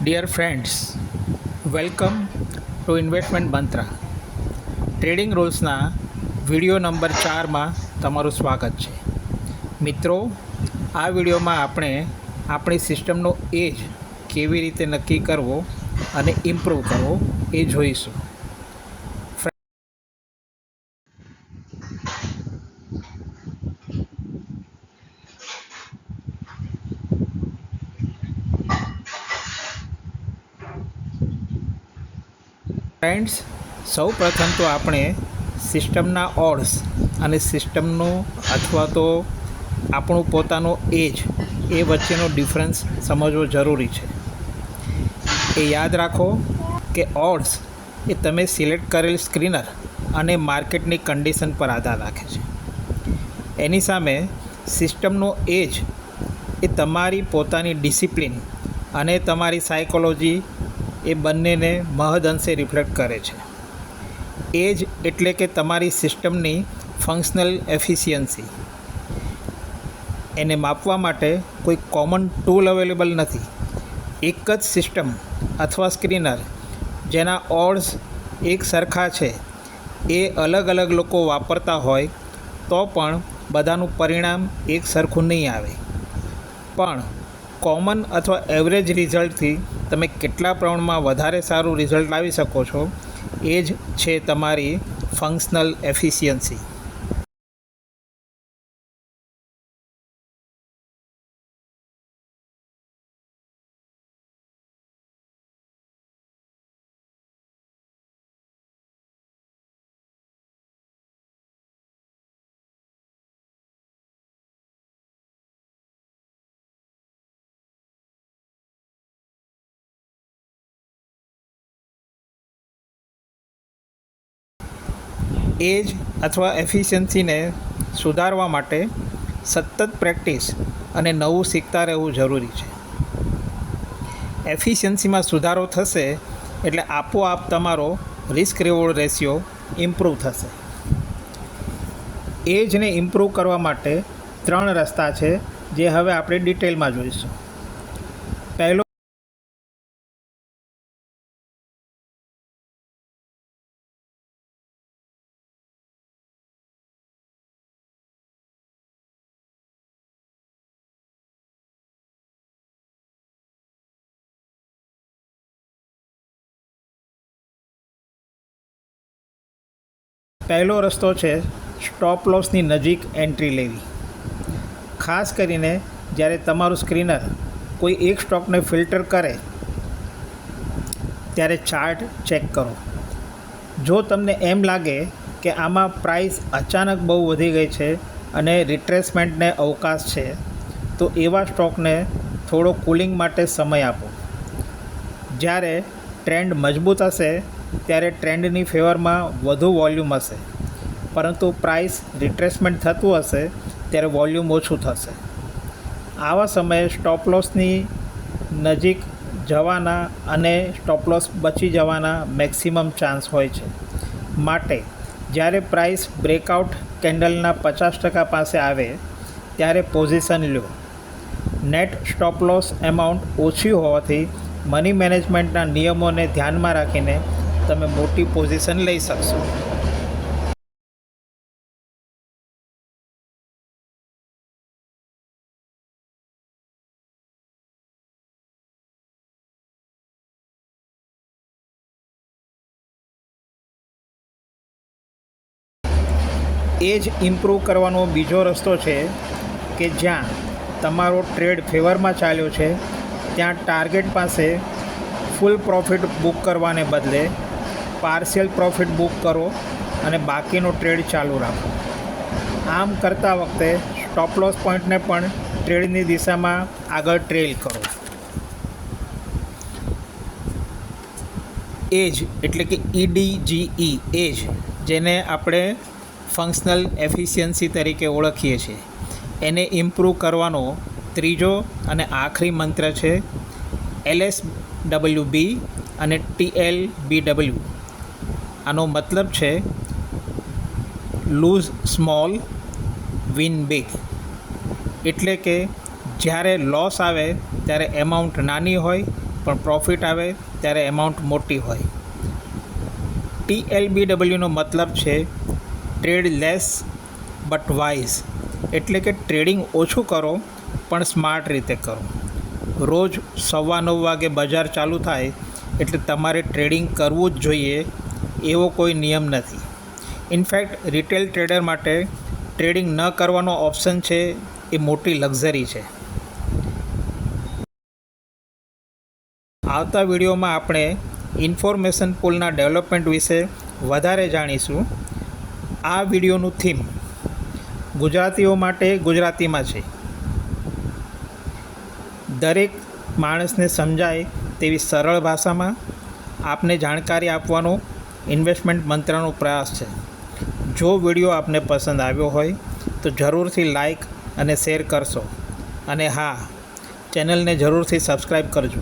Dear friends, welcome to Investment Mantra. Trading રૂલ્સના video number 4માં તમારું સ્વાગત છે. મિત્રો, આ વિડીયોમાં આપણે આપણી સિસ્ટમનો એજ કેવી રીતે નક્કી કરવો અને ઇમ્પ્રૂવ કરવો એ જોઈશું. ફ્રેન્ડ્સ, સૌ પ્રથમ તો આપણે સિસ્ટમના ઓડ્સ અને સિસ્ટમનું અથવા તો આપણું પોતાનો એજ એ વચ્ચેનો ડિફરન્સ સમજવો જરૂરી છે. એ યાદ રાખો કે ઓડ્સ એ તમે સિલેક્ટ કરેલ સ્ક્રીનર અને માર્કેટની કન્ડિશન પર આધાર રાખે છે. એની સામે સિસ્ટમનો એજ એ તમારી પોતાની ડિસિપ્લિન અને તમારી સાયકોલોજી એ બંનેને મહદઅંશે રિફ્લેક્ટ કરે છે. એજ એટલે કે તમારી સિસ્ટમની ફંક્શનલ એફિશિયન્સી. એને માપવા માટે કોઈ કોમન ટૂલ અવેલેબલ નથી. એક જ સિસ્ટમ અથવા સ્ક્રીનર જેના ઓડ્સ એક સરખા છે એ અલગ અલગ લોકો વાપરતા હોય તો પણ બધાનું પરિણામ એક સરખું નહીં આવે. પણ કોમન અથવા એવરેજ રિઝલ્ટથી તમે કેટલા પ્રમાણમાં વધારે સારું રિઝલ્ટ લાવી શકો છો એ જ છે તમારી ફંક્શનલ એફિશિયન્સી. એજ અથવા એફિશિયન્સીને સુધારવા માટે સતત પ્રેક્ટિસ અને નવું શીખતા રહેવું જરૂરી છે. એફિશિયન્સીમાં સુધારો થશે એટલે આપોઆપ તમારો રિસ્ક રિવોર્ડ રેશિયો ઇમ્પ્રૂવ થશે. એજને ઇમ્પ્રૂવ કરવા માટે 3 રસ્તા છે જે હવે આપણે ડિટેલમાં જોઈશું. પહેલો રસ્તો છે સ્ટોપ લોસની નજીક એન્ટ્રી લેવી. ખાસ કરીને જ્યારે તમારું સ્ક્રીનર કોઈ એક સ્ટોકને ફિલ્ટર કરે ત્યારે ચાર્ટ ચેક કરો. જો તમને એમ લાગે કે આમાં પ્રાઇસ અચાનક બહુ વધી ગઈ છે અને રિટ્રેસમેન્ટને અવકાશ છે તો એવા સ્ટોકને થોડો કૂલિંગ માટે સમય આપો. જ્યારે ટ્રેન્ડ મજબૂત હશે ત્યારે ટ્રેન્ડની ફેવરમાં વધુ વોલ્યુમ હશે, પરંતુ પ્રાઇસ રિટ્રેસમેન્ટ થતું હશે ત્યારે વોલ્યુમ ઓછું થશે. આવા સમયે સ્ટોપ લોસની નજીક જવાના અને સ્ટોપ લોસ બચી જવાના મેક્સિમમ ચાન્સ હોય છે. માટે જ્યારે પ્રાઇસ બ્રેકઆઉટ કેન્ડલના 50% પાસે આવે ત્યારે પોઝિશન લો. નેટ સ્ટોપ લોસ એમાઉન્ટ ઓછી હોવાથી મની મેનેજમેન્ટના નિયમોને ધ્યાનમાં રાખીને તમે મોટી પોઝિશન લઈ શકશો. એજ ઇમ્પ્રૂવ કરવાનો બીજો રસ્તો છે કે જ્યાં તમારો ટ્રેડ ફેવરમાં ચાલ્યો છે ત્યાં ટાર્ગેટ પાસે ફૂલ પ્રોફિટ બુક કરવાને બદલે પાર્શિયલ પ્રોફિટ બુક કરો અને બાકીનો ટ્રેડ ચાલુ રાખો. આમ કરતા વખતે સ્ટોપ લોસ પોઈન્ટને પણ ટ્રેડની દિશામાં આગળ ટ્રેલ કરો. એજ એટલે કે EDGE એજ, જેને આપણે ફંક્શનલ એફિશિયન્સી તરીકે ઓળખીએ છીએ, એને ઇમ્પ્રૂવ કરવાનો ત્રીજો અને આખરી મંત્ર છે LSWB અને TLBW. આનો મતલબ છે લૂઝ સ્મોલ વિન બિગ. એટલે કે જ્યારે લોસ આવે ત્યારે એમાઉન્ટ નાની હોય પણ પ્રોફિટ આવે ત્યારે એમાઉન્ટ મોટી હોય. TLBWનો મતલબ છે ટ્રેડ લેસ બટ વાઇઝ, એટલે કે ટ્રેડિંગ ઓછું કરો પણ સ્માર્ટ રીતે કરો. રોજ 9:15 વાગે બજાર ચાલુ થાય એટલે તમારે ટ્રેડિંગ કરવું જ જોઈએ એવો કોઈ નિયમ નથી. ઇનફેક્ટ રિટેલ ટ્રેડર માટે ટ્રેડિંગ ન કરવાનો ઓપ્શન છે એ મોટી લક્ઝરી છે. આવતા વિડીયોમાં આપણે ઇન્ફોર્મેશન પૂલના ડેવલપમેન્ટ વિશે વધારે જાણીશું. આ વિડીયોનું થીમ ગુજરાતીઓ માટે ગુજરાતીમાં છે. દરેક માણસને સમજાય તેવી સરળ ભાષામાં આપને જાણકારી આપવાનો ઇન્વેસ્ટમેન્ટ મંત્રનો પ્રયાસ છે. જો વિડીયો આપને પસંદ આવ્યો હોય તો જરૂરથી લાઈક અને શેર કરશો, અને હા, ચેનલને જરૂરથી સબસ્ક્રાઈબ કરજો.